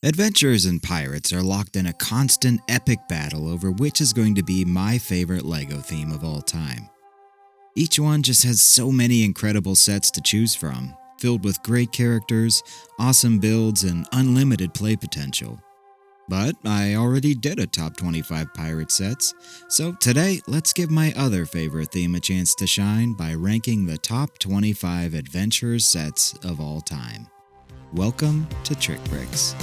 Adventurers and pirates are locked in a constant epic battle over which is going to be my favorite LEGO theme of all time. Each one just has so many incredible sets to choose from, filled with great characters, awesome builds, and unlimited play potential. But I already did a top 25 pirate sets, so today let's give my other favorite theme a chance to shine by ranking the top 25 adventurers sets of all time. Welcome to TrikBrix.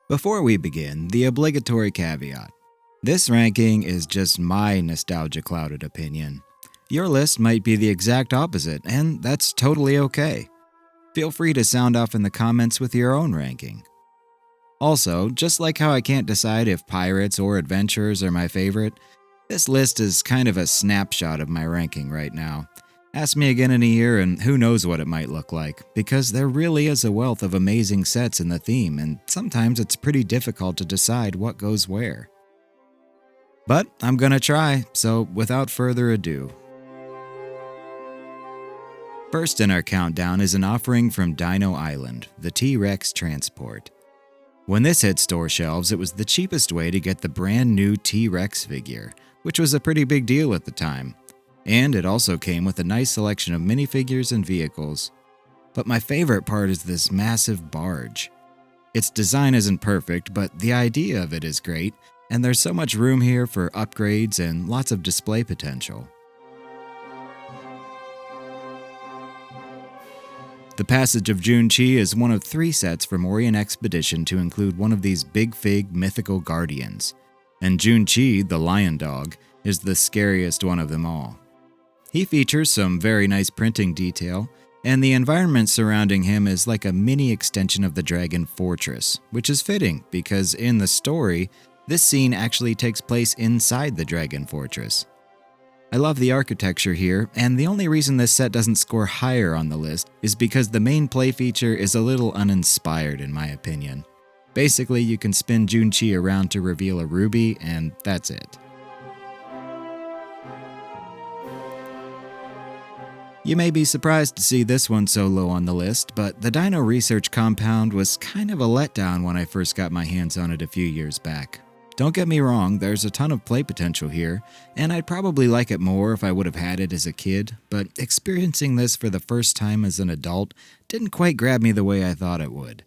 Before we begin, the obligatory caveat. This ranking is just my nostalgia-clouded opinion. Your list might be the exact opposite, and that's totally okay. Feel free to sound off in the comments with your own ranking. Also, just like how I can't decide if pirates or adventurers are my favorite, this list is kind of a snapshot of my ranking right now. Ask me again in a year and who knows what it might look like, because there really is a wealth of amazing sets in the theme, and sometimes it's pretty difficult to decide what goes where. But I'm gonna try, so without further ado. First in our countdown is an offering from Dino Island, the TrikBrix transport. When this hit store shelves, it was the cheapest way to get the brand new TrikBrix figure, which was a pretty big deal at the time. And it also came with a nice selection of minifigures and vehicles. But my favorite part is this massive barge. Its design isn't perfect, but the idea of it is great, and there's so much room here for upgrades and lots of display potential. The Passage of Junchi is one of 3 sets from Orient Expedition to include one of these big fig mythical guardians, and Junchi, the lion dog, is the scariest one of them all. He features some very nice printing detail, and the environment surrounding him is like a mini extension of the Dragon Fortress, which is fitting because in the story, this scene actually takes place inside the Dragon Fortress. I love the architecture here, and the only reason this set doesn't score higher on the list is because the main play feature is a little uninspired in my opinion. Basically, you can spin Junchi around to reveal a ruby, and that's it. You may be surprised to see this one so low on the list, but the Dino Research Compound was kind of a letdown when I first got my hands on it a few years back. Don't get me wrong, there's a ton of play potential here, and I'd probably like it more if I would have had it as a kid, but experiencing this for the first time as an adult didn't quite grab me the way I thought it would.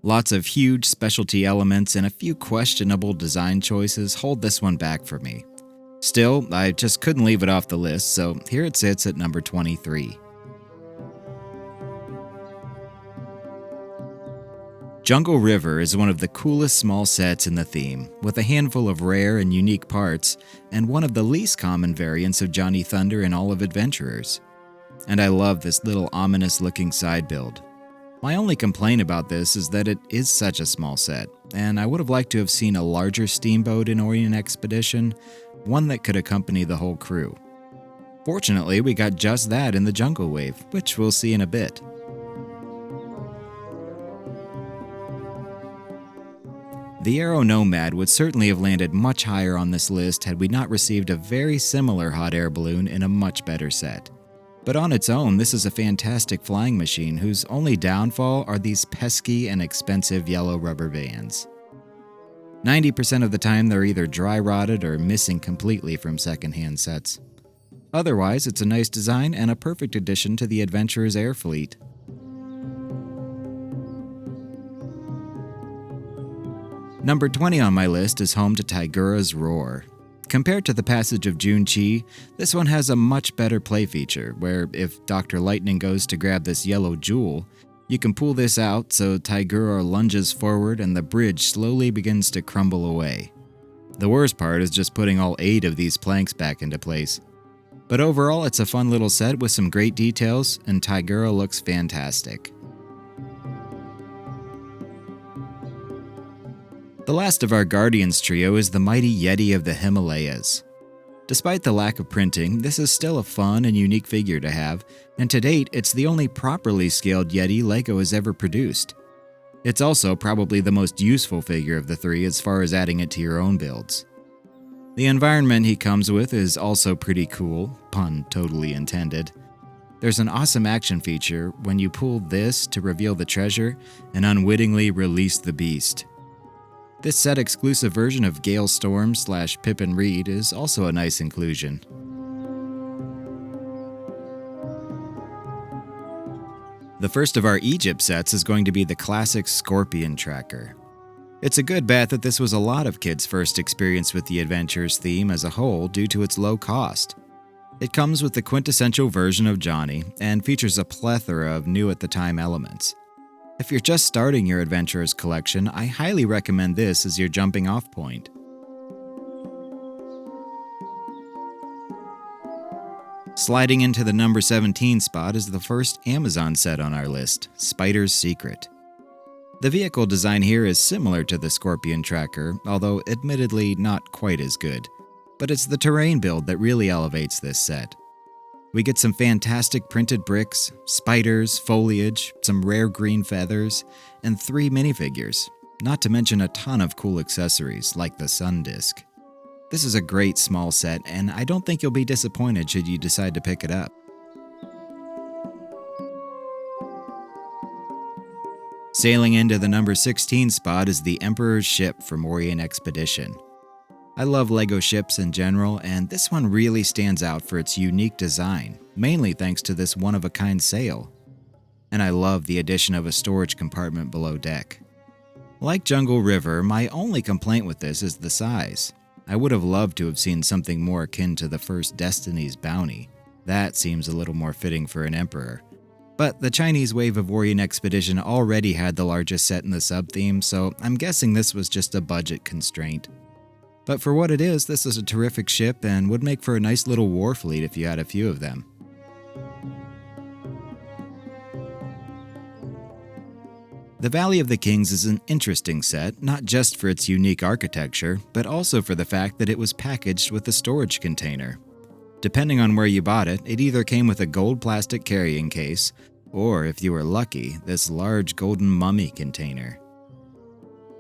Lots of huge specialty elements and a few questionable design choices hold this one back for me. Still, I just couldn't leave it off the list, so here it sits at number 23. Jungle River is one of the coolest small sets in the theme, with a handful of rare and unique parts, and one of the least common variants of Johnny Thunder in all of Adventurers. And I love this little ominous-looking side build. My only complaint about this is that it is such a small set, and I would have liked to have seen a larger steamboat in Orient Expedition, one that could accompany the whole crew. Fortunately, we got just that in the Jungle Wave, which we'll see in a bit. The Aero Nomad would certainly have landed much higher on this list had we not received a very similar hot air balloon in a much better set. But on its own, this is a fantastic flying machine whose only downfall are these pesky and expensive yellow rubber bands. 90% of the time they're either dry rotted or missing completely from secondhand sets. Otherwise, it's a nice design and a perfect addition to the Adventurers air fleet. Number 20 on my list is home to Taigura's Roar. Compared to the Passage of Junchi, this one has a much better play feature, where if Dr. Lightning goes to grab this yellow jewel, you can pull this out so Taigura lunges forward and the bridge slowly begins to crumble away. The worst part is just putting all 8 of these planks back into place. But overall, it's a fun little set with some great details, and Taigura looks fantastic. The last of our Guardians trio is the mighty Yeti of the Himalayas. Despite the lack of printing, this is still a fun and unique figure to have, and to date, it's the only properly scaled Yeti LEGO has ever produced. It's also probably the most useful figure of the three as far as adding it to your own builds. The environment he comes with is also pretty cool, pun totally intended. There's an awesome action feature when you pull this to reveal the treasure and unwittingly release the beast. This set-exclusive version of Gale Storm / Pippin Reed is also a nice inclusion. The first of our Egypt sets is going to be the classic Scorpion Tracker. It's a good bet that this was a lot of kids' first experience with the Adventures theme as a whole due to its low cost. It comes with the quintessential version of Johnny and features a plethora of new-at-the-time elements. If you're just starting your Adventurers collection, I highly recommend this as your jumping-off point. Sliding into the number 17 spot is the first Amazon set on our list, Spider's Secret. The vehicle design here is similar to the Scorpion Tracker, although admittedly not quite as good. But it's the terrain build that really elevates this set. We get some fantastic printed bricks, spiders, foliage, some rare green feathers, and 3 minifigures, not to mention a ton of cool accessories like the sun disk. This is a great small set, and I don't think you'll be disappointed should you decide to pick it up. Sailing into the number 16 spot is the Emperor's Ship from Orient Expedition. I love LEGO ships in general, and this one really stands out for its unique design, mainly thanks to this one-of-a-kind sail. And I love the addition of a storage compartment below deck. Like Jungle River, my only complaint with this is the size. I would have loved to have seen something more akin to the first Destiny's Bounty. That seems a little more fitting for an Emperor. But the Chinese wave of Orient Expedition already had the largest set in the sub-theme, so I'm guessing this was just a budget constraint. But for what it is, this is a terrific ship and would make for a nice little war fleet if you had a few of them. The Valley of the Kings is an interesting set, not just for its unique architecture, but also for the fact that it was packaged with a storage container. Depending on where you bought it, it either came with a gold plastic carrying case, or if you were lucky, this large golden mummy container.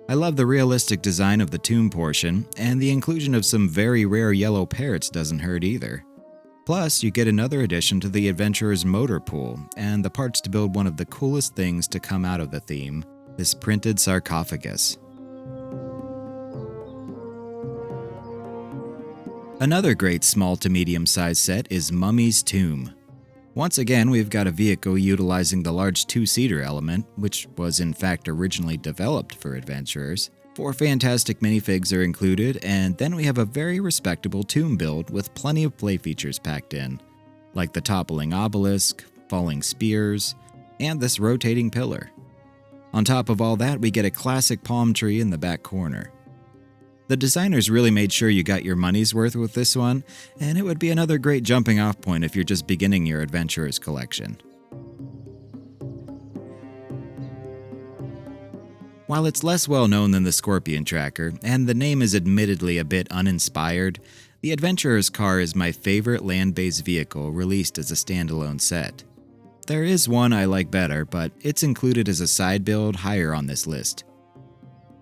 I love the realistic design of the tomb portion, and the inclusion of some very rare yellow parrots doesn't hurt either. Plus, you get another addition to the Adventurer's motor pool, and the parts to build one of the coolest things to come out of the theme, this printed sarcophagus. Another great small to medium-sized set is Mummy's Tomb. Once again, we've got a vehicle utilizing the large 2-seater element, which was in fact originally developed for Adventurers. 4 fantastic minifigs are included, and then we have a very respectable tomb build with plenty of play features packed in, like the toppling obelisk, falling spears, and this rotating pillar. On top of all that, we get a classic palm tree in the back corner. The designers really made sure you got your money's worth with this one, and it would be another great jumping off point if you're just beginning your Adventurers collection. While it's less well known than the Scorpion Tracker, and the name is admittedly a bit uninspired, the Adventurers car is my favorite land-based vehicle released as a standalone set. There is one I like better, but it's included as a side build higher on this list.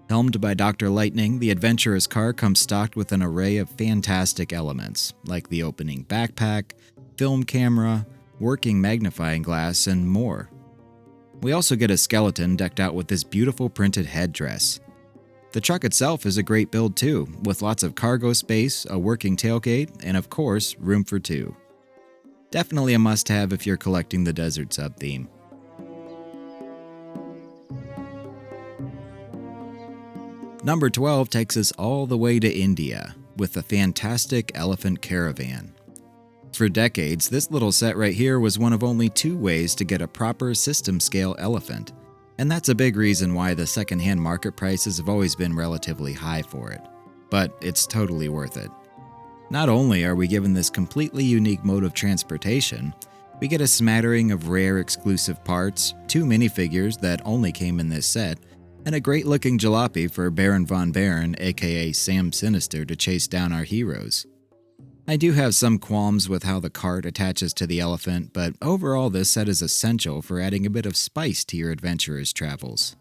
Helmed by Dr. Lightning, the Adventurer's car comes stocked with an array of fantastic elements, like the opening backpack, film camera, working magnifying glass, and more. We also get a skeleton decked out with this beautiful printed headdress. The truck itself is a great build too, with lots of cargo space, a working tailgate, and of course, room for 2. Definitely a must-have if you're collecting the desert sub-theme. Number 12 takes us all the way to India, with the fantastic Elephant Caravan. For decades, this little set right here was one of only 2 ways to get a proper system-scale elephant, and that's a big reason why the second-hand market prices have always been relatively high for it. But it's totally worth it. Not only are we given this completely unique mode of transportation, we get a smattering of rare exclusive parts, 2 minifigures that only came in this set, and a great-looking jalopy for Baron von Baron, aka Sam Sinister, to chase down our heroes. I do have some qualms with how the cart attaches to the elephant, but overall this set is essential for adding a bit of spice to your adventurer's travels.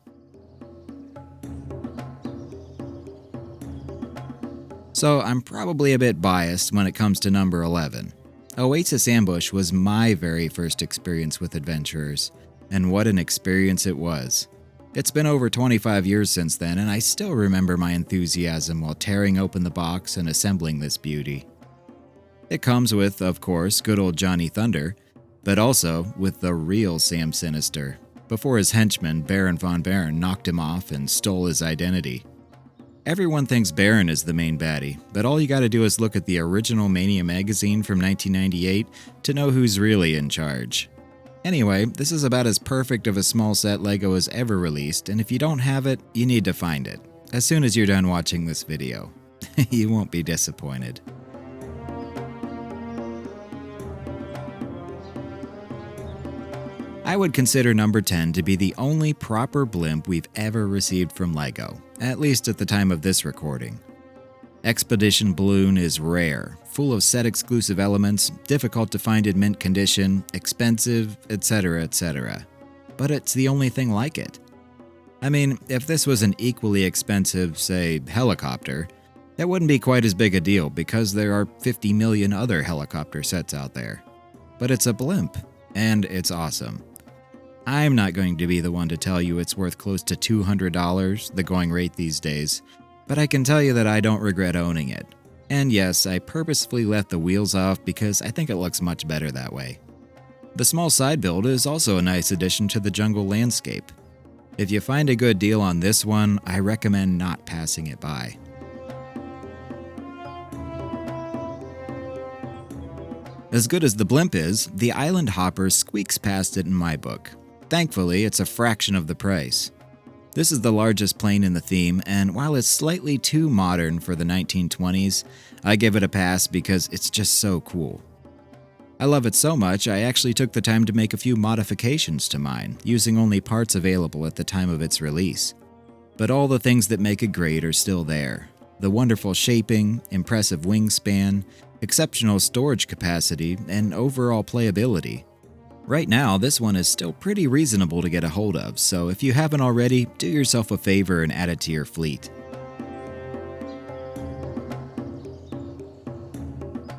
So I'm probably a bit biased when it comes to number 11. Oasis Ambush was my very first experience with adventurers, and what an experience it was. It's been over 25 years since then, and I still remember my enthusiasm while tearing open the box and assembling this beauty. It comes with, of course, good old Johnny Thunder, but also with the real Sam Sinister, before his henchman Baron von Baron knocked him off and stole his identity. Everyone thinks Baron is the main baddie, but all you gotta do is look at the original Mania magazine from 1998 to know who's really in charge. Anyway, this is about as perfect of a small set LEGO has ever released, and if you don't have it, you need to find it. As soon as you're done watching this video. You won't be disappointed. I would consider number 10 to be the only proper blimp we've ever received from LEGO, at least at the time of this recording. Expedition Balloon is rare, full of set-exclusive elements, difficult to find in mint condition, expensive, etc., etc. But it's the only thing like it. I mean, if this was an equally expensive, say, helicopter, that wouldn't be quite as big a deal because there are 50 million other helicopter sets out there. But it's a blimp, and it's awesome. I'm not going to be the one to tell you it's worth close to $200, the going rate these days, but I can tell you that I don't regret owning it. And yes, I purposefully left the wheels off because I think it looks much better that way. The small side build is also a nice addition to the jungle landscape. If you find a good deal on this one, I recommend not passing it by. As good as the blimp is, the Island Hopper squeaks past it in my book. Thankfully, it's a fraction of the price. This is the largest plane in the theme, and while it's slightly too modern for the 1920s, I give it a pass because it's just so cool. I love it so much, I actually took the time to make a few modifications to mine, using only parts available at the time of its release. But all the things that make it great are still there. The wonderful shaping, impressive wingspan, exceptional storage capacity, and overall playability. Right now, this one is still pretty reasonable to get a hold of, so if you haven't already, do yourself a favor and add it to your fleet.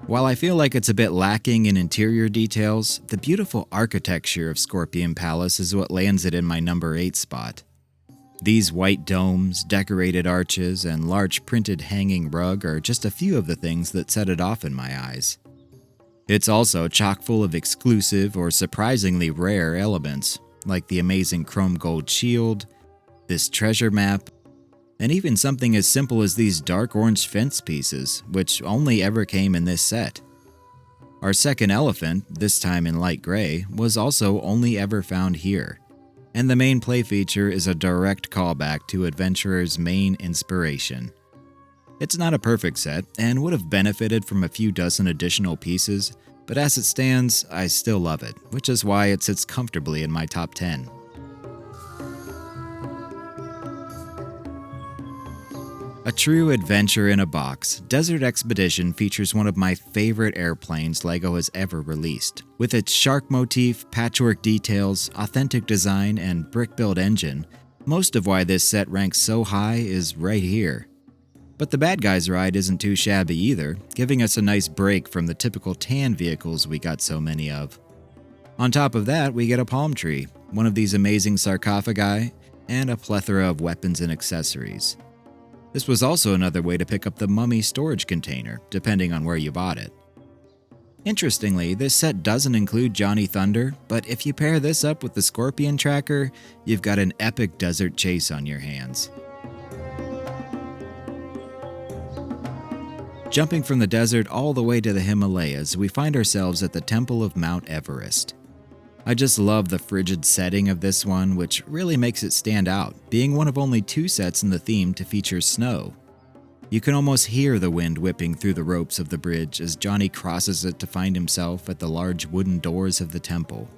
While I feel like it's a bit lacking in interior details, the beautiful architecture of Scorpion Palace is what lands it in my number 8 spot. These white domes, decorated arches, and large printed hanging rug are just a few of the things that set it off in my eyes. It's also chock full of exclusive or surprisingly rare elements, like the amazing chrome gold shield, this treasure map, and even something as simple as these dark orange fence pieces, which only ever came in this set. Our second elephant, this time in light gray, was also only ever found here, and the main play feature is a direct callback to Adventurer's main inspiration. It's not a perfect set, and would have benefited from a few dozen additional pieces, but as it stands, I still love it, which is why it sits comfortably in my top 10. A true adventure in a box, Desert Expedition features one of my favorite airplanes LEGO has ever released. With its shark motif, patchwork details, authentic design, and brick-built engine, most of why this set ranks so high is right here. But the bad guys ride isn't too shabby either, giving us a nice break from the typical tan vehicles we got so many of. On top of that, we get a palm tree, one of these amazing sarcophagi, and a plethora of weapons and accessories. This was also another way to pick up the mummy storage container, depending on where you bought it. Interestingly, this set doesn't include Johnny Thunder, but if you pair this up with the Scorpion Tracker, you've got an epic desert chase on your hands. Jumping from the desert all the way to the Himalayas, we find ourselves at the Temple of Mount Everest. I just love the frigid setting of this one, which really makes it stand out, being one of only 2 sets in the theme to feature snow. You can almost hear the wind whipping through the ropes of the bridge as Johnny crosses it to find himself at the large wooden doors of the temple.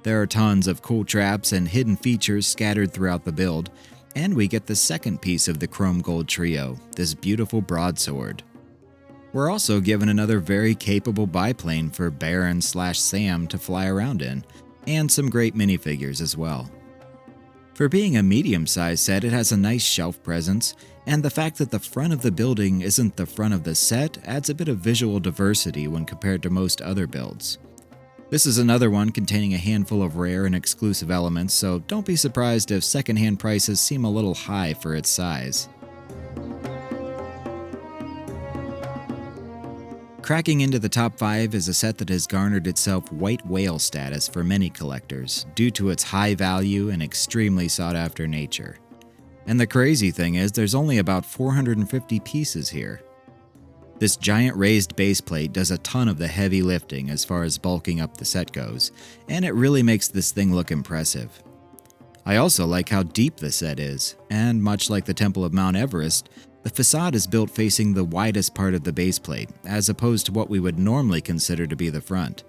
There are tons of cool traps and hidden features scattered throughout the build, and we get the second piece of the chrome gold trio, this beautiful broadsword. We're also given another very capable biplane for Baron/Sam to fly around in, and some great minifigures as well. For being a medium-sized set, it has a nice shelf presence, and the fact that the front of the building isn't the front of the set adds a bit of visual diversity when compared to most other builds. This is another one containing a handful of rare and exclusive elements, so don't be surprised if secondhand prices seem a little high for its size. Cracking into the top 5 is a set that has garnered itself white whale status for many collectors due to its high value and extremely sought-after nature. And the crazy thing is, there's only about 450 pieces here. This giant raised base plate does a ton of the heavy lifting as far as bulking up the set goes, and it really makes this thing look impressive. I also like how deep the set is, and much like the Temple of Mount Everest, the facade is built facing the widest part of the base plate, as opposed to what we would normally consider to be the front.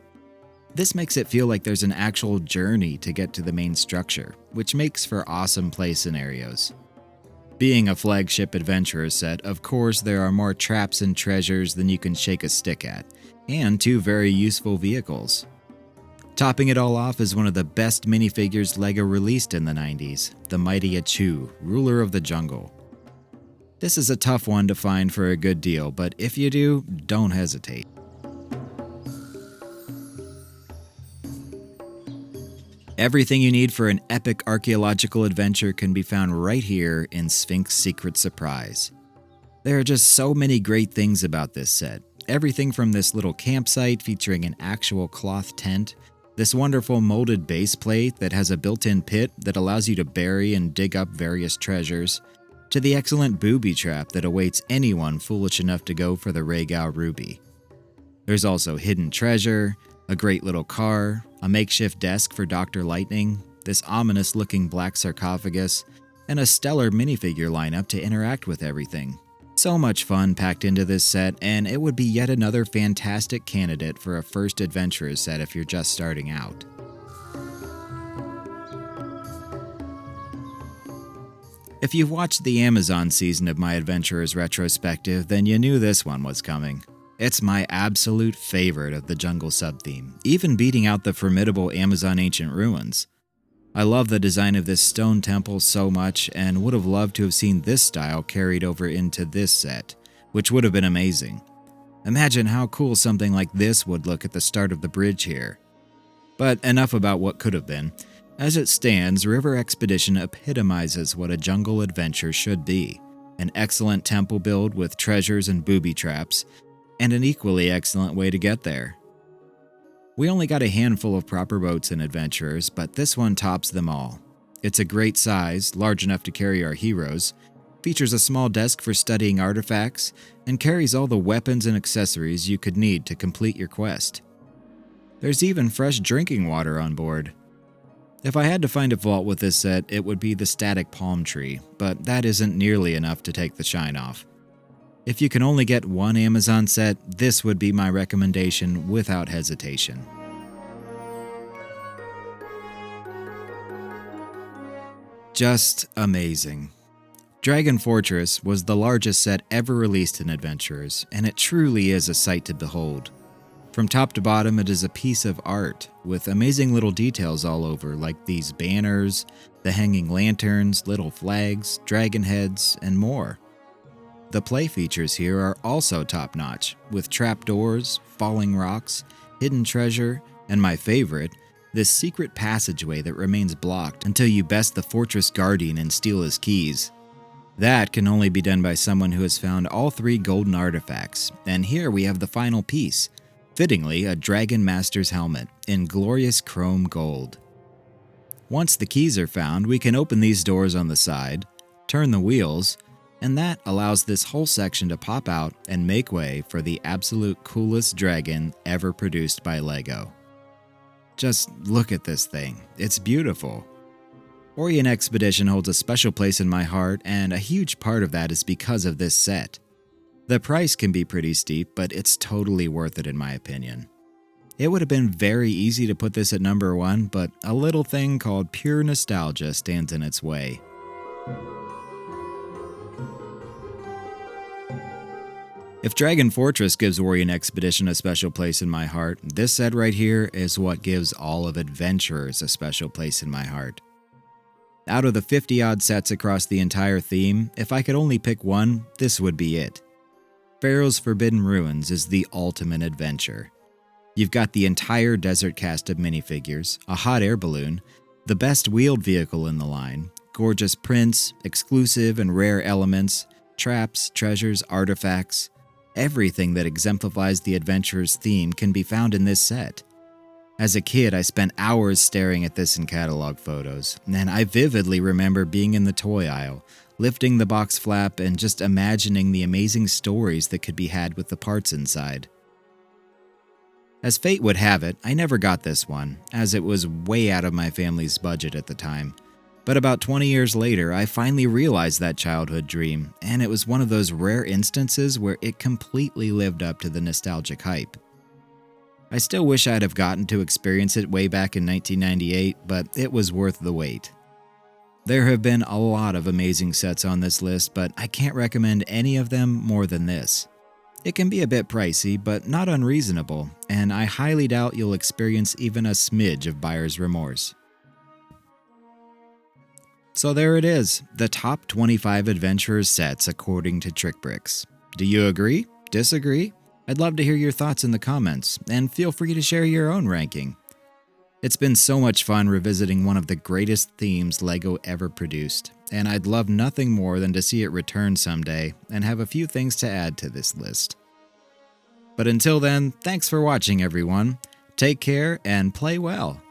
This makes it feel like there's an actual journey to get to the main structure, which makes for awesome play scenarios. Being a flagship adventurer set, of course there are more traps and treasures than you can shake a stick at, and 2 very useful vehicles. Topping it all off is one of the best minifigures LEGO released in the 90s, the mighty Achu, ruler of the jungle. This is a tough one to find for a good deal, but if you do, don't hesitate. Everything you need for an epic archaeological adventure can be found right here in Sphinx Secret Surprise. There are just so many great things about this set. Everything from this little campsite featuring an actual cloth tent, this wonderful molded base plate that has a built-in pit that allows you to bury and dig up various treasures, to the excellent booby trap that awaits anyone foolish enough to go for the Rhaegau Ruby. There's also hidden treasure, a great little car, a makeshift desk for Dr. Lightning, this ominous-looking black sarcophagus, and a stellar minifigure lineup to interact with everything. So much fun packed into this set, and it would be yet another fantastic candidate for a first adventurer set if you're just starting out. If you've watched the Amazon season of my Adventurers retrospective, then you knew this one was coming. It's my absolute favorite of the jungle subtheme, even beating out the formidable Amazon Ancient Ruins. I love the design of this stone temple so much and would have loved to have seen this style carried over into this set, which would have been amazing. Imagine how cool something like this would look at the start of the bridge here. But enough about what could have been. As it stands, River Expedition epitomizes what a jungle adventure should be. An excellent temple build with treasures and booby traps, and an equally excellent way to get there. We only got a handful of proper boats in Adventurers, but this one tops them all. It's a great size, large enough to carry our heroes, features a small desk for studying artifacts, and carries all the weapons and accessories you could need to complete your quest. There's even fresh drinking water on board. If I had to find a fault with this set, it would be the static palm tree, but that isn't nearly enough to take the shine off. If you can only get one Amazon set, this would be my recommendation without hesitation. Just amazing. Dragon Fortress was the largest set ever released in Adventurers, and it truly is a sight to behold. From top to bottom, it is a piece of art, with amazing little details all over, like these banners, the hanging lanterns, little flags, dragon heads, and more. The play features here are also top-notch, with trapdoors, falling rocks, hidden treasure, and my favorite, this secret passageway that remains blocked until you best the fortress guardian and steal his keys. That can only be done by someone who has found all 3 golden artifacts, and here we have the final piece, fittingly a Dragon Master's helmet in glorious chrome gold. Once the keys are found, we can open these doors on the side, turn the wheels, and that allows this whole section to pop out and make way for the absolute coolest dragon ever produced by LEGO. Just look at this thing, it's beautiful. Orient Expedition holds a special place in my heart, and a huge part of that is because of this set. The price can be pretty steep, but it's totally worth it in my opinion. It would have been very easy to put this at number 1, but a little thing called pure nostalgia stands in its way. If Dragon Fortress gives Orient Expedition a special place in my heart, this set right here is what gives all of Adventurers a special place in my heart. Out of the 50-odd sets across the entire theme, if I could only pick one, this would be it. Pharaoh's Forbidden Ruins is the ultimate adventure. You've got the entire desert cast of minifigures, a hot air balloon, the best wheeled vehicle in the line, gorgeous prints, exclusive and rare elements, traps, treasures, artifacts. Everything that exemplifies the adventurer's theme can be found in this set. As a kid, I spent hours staring at this in catalog photos, and I vividly remember being in the toy aisle, lifting the box flap and just imagining the amazing stories that could be had with the parts inside. As fate would have it, I never got this one, as it was way out of my family's budget at the time. But about 20 years later, I finally realized that childhood dream, and it was one of those rare instances where it completely lived up to the nostalgic hype. I still wish I'd have gotten to experience it way back in 1998, but it was worth the wait. There have been a lot of amazing sets on this list, but I can't recommend any of them more than this. It can be a bit pricey, but not unreasonable, and I highly doubt you'll experience even a smidge of buyer's remorse. So there it is, the top 25 Adventurers sets according to TrikBrix. Do you agree? Disagree? I'd love to hear your thoughts in the comments, and feel free to share your own ranking. It's been so much fun revisiting one of the greatest themes LEGO ever produced, and I'd love nothing more than to see it return someday and have a few things to add to this list. But until then, thanks for watching everyone. Take care and play well.